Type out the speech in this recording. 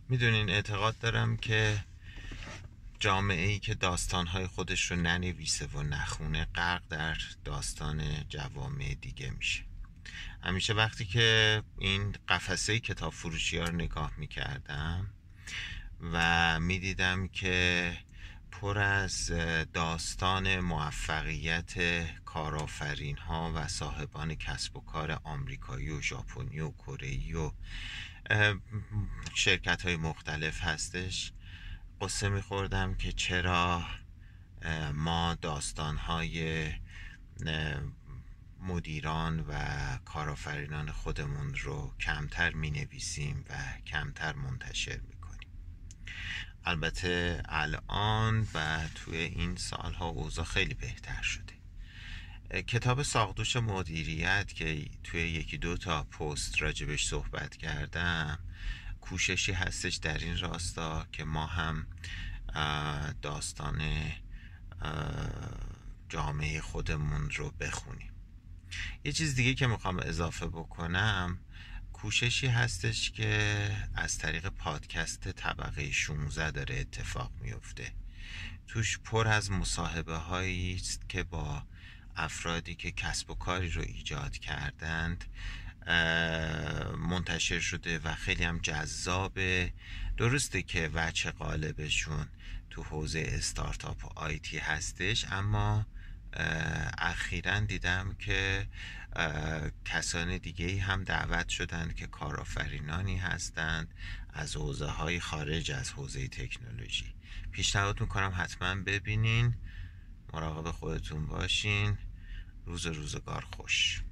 میدونین اعتقاد دارم که جامعه ای که داستانهای خودش رو ننویسه و نخونه غرق در داستان جوامع دیگه میشه. همیشه وقتی که این قفسه کتاب فروشی ها رو نگاه میکردم و میدیدم که پر از داستان موفقیت کارآفرین ها و صاحبان کسب و کار آمریکایی و ژاپنی و کره‌ای و شرکت های مختلف هستش، قصه میخوردم که چرا ما داستان های مدیران و کارآفرینان خودمون رو کمتر می نویسیم و کمتر منتشر می کنیم. البته الان و توی این سالها اوضاع خیلی بهتر شده. کتاب ساقدوش مدیریت که توی یکی دو تا پست راجبش صحبت کردم، کوششی هستش در این راستا که ما هم داستان جامعه خودمون رو بخونیم. یه چیز دیگه که میخوام اضافه بکنم، کوششی هستش که از طریق پادکست طبقه 16 داره اتفاق میفته. توش پر از مصاحبه هایی است که با افرادی که کسب و کاری رو ایجاد کردند منتشر شده و خیلی هم جذابه. درسته که وجه غالبشون تو حوزه استارتاپ و آیتی هستش، اما اخیراً دیدم که کسان دیگه هم دعوت شدند که کارآفرینانی هستند از حوزه های خارج از حوزه تکنولوژی. پیشنهاد میکنم حتما ببینین. مراقب خودتون باشین. روزگار خوش.